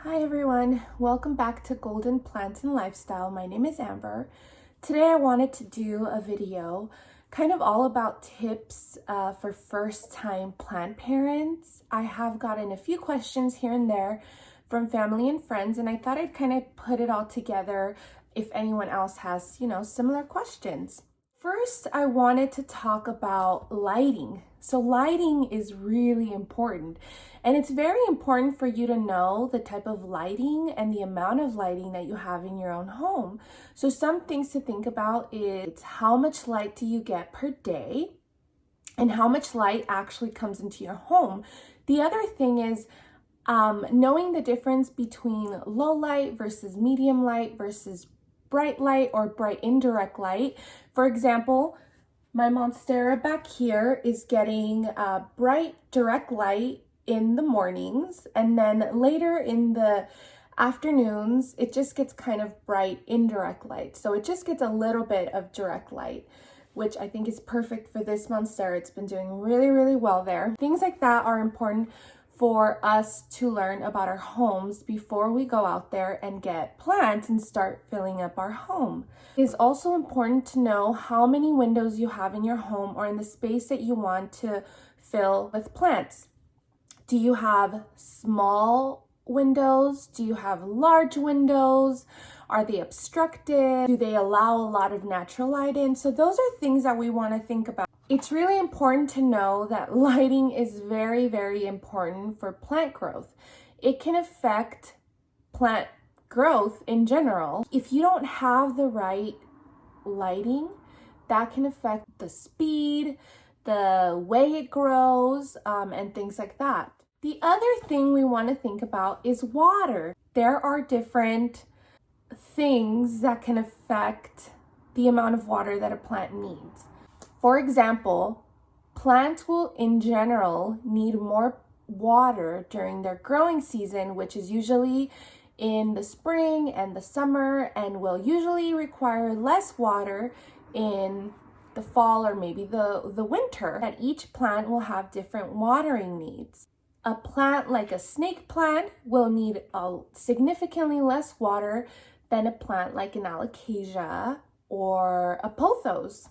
Hi everyone, welcome back to Golden Plants and Lifestyle. My name is Amber. Today I wanted to do a video kind of all about tips for first-time plant parents. I have gotten a few questions here and there from family and friends, and I thought I'd kind of put it all together if anyone else has, similar questions. First, I wanted to talk about lighting. So lighting is really important, and it's very important for you to know the type of lighting and the amount of lighting that you have in your own home. So some things to think about is how much light do you get per day and how much light actually comes into your home. The other thing is knowing the difference between low light versus medium light versus bright light or bright indirect light. For example, my Monstera back here is getting bright direct light in the mornings, and then later in the afternoons, it just gets kind of bright indirect light. So it just gets a little bit of direct light, which I think is perfect for this Monstera. It's been doing really, really well there. Things like that are important for us to learn about our homes before we go out there and get plants and start filling up our home. It is also important to know how many windows you have in your home or in the space that you want to fill with plants. Do you have small windows? Do you have large windows? Are they obstructed? Do they allow a lot of natural light in? So those are things that we want to think about. It's really important to know that lighting is very, very important for plant growth. It can affect plant growth in general. If you don't have the right lighting, that can affect the speed, the way it grows, and things like that. The other thing we want to think about is water. There are different things that can affect the amount of water that a plant needs. For example, plants will in general need more water during their growing season, which is usually in the spring and the summer, and will usually require less water in the fall or maybe the winter. That each plant will have different watering needs. A plant like a snake plant will need significantly less water than a plant like an alocasia or a pothos.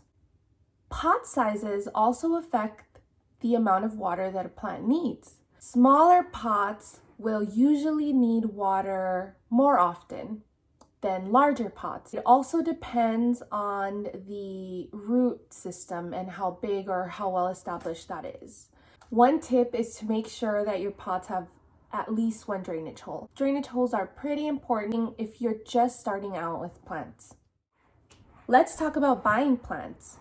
Pot sizes also affect the amount of water that a plant needs. Smaller pots will usually need water more often than larger pots. It also depends on the root system and how big or how well established that is. One tip is to make sure that your pots have at least one drainage hole. Drainage holes are pretty important if you're just starting out with plants. Let's talk about buying plants.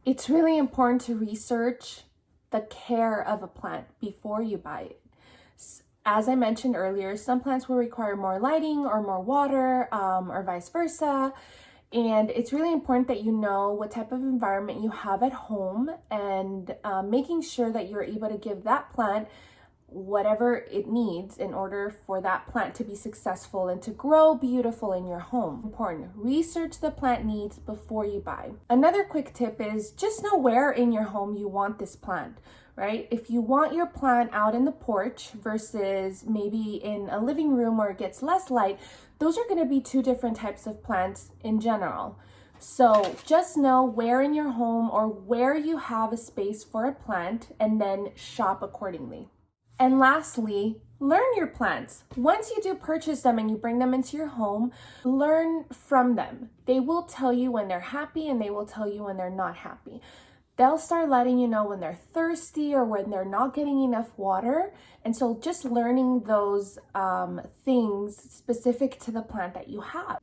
It's really important to research the care of a plant before you buy it. As I mentioned earlier, some plants will require more lighting or more water, or vice versa. And it's really important that you know what type of environment you have at home and making sure that you're able to give that plant whatever it needs in order for that plant to be successful and to grow beautiful in your home. Important. Research the plant needs before you buy. Another quick tip is just know where in your home you want this plant, right? If you want your plant out in the porch versus maybe in a living room where it gets less light, those are going to be two different types of plants in general. So just know where in your home or where you have a space for a plant and then shop accordingly. And lastly, learn your plants. Once you do purchase them and you bring them into your home, learn from them. They will tell you when they're happy and they will tell you when they're not happy. They'll start letting you know when they're thirsty or when they're not getting enough water. And so just learning those things specific to the plant that you have.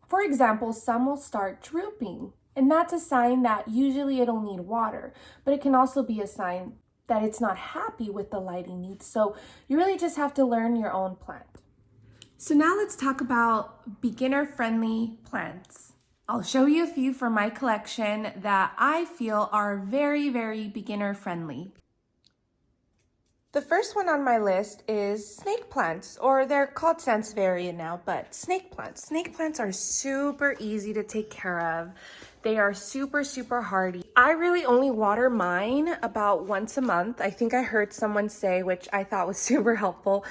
For example, some will start drooping, and that's a sign that usually it'll need water, but it can also be a sign that it's not happy with the lighting needs. So you really just have to learn your own plant. So now let's talk about beginner-friendly plants. I'll show you a few from my collection that I feel are very, very beginner-friendly. The first one on my list is snake plants, or they're called Sansevieria now, but snake plants. Snake plants are super easy to take care of. They are super, super hardy. I really only water mine about once a month. I think I heard someone say, which I thought was super helpful,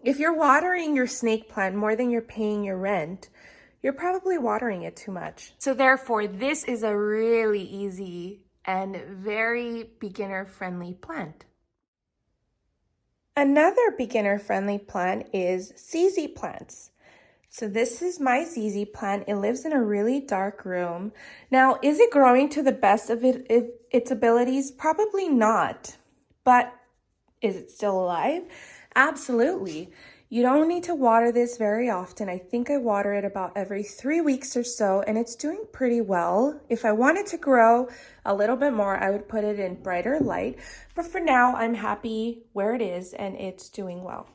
If you're watering your snake plant more than you're paying your rent, you're probably watering it too much. So therefore, this is a really easy and very beginner-friendly plant. Another beginner-friendly plant is ZZ plants. So this is my ZZ plant. It lives in a really dark room. Now, is it growing to the best of its abilities? Probably not. But is it still alive? Absolutely. You don't need to water this very often. I think I water it about every 3 weeks or so, and it's doing pretty well. If I wanted to grow a little bit more, I would put it in brighter light. But for now, I'm happy where it is, and it's doing well.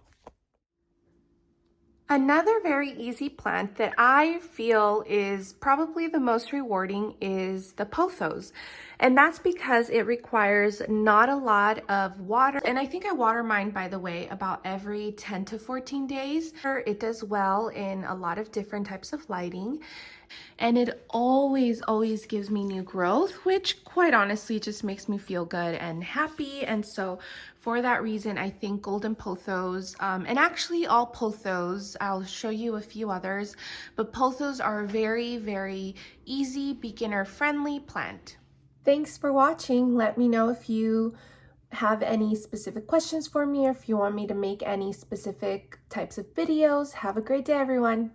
Another very easy plant that I feel is probably the most rewarding is the pothos. And that's because it requires not a lot of water. And I think I water mine, by the way, about every 10 to 14 days. It does well in a lot of different types of lighting. And it always gives me new growth, which quite honestly just makes me feel good and happy. And so for that reason, I think golden pothos, and actually all pothos, I'll show you a few others, but pothos are a very easy, beginner-friendly plant. Thanks for watching. Let me know if you have any specific questions for me or if you want me to make any specific types of videos. Have a great day, everyone.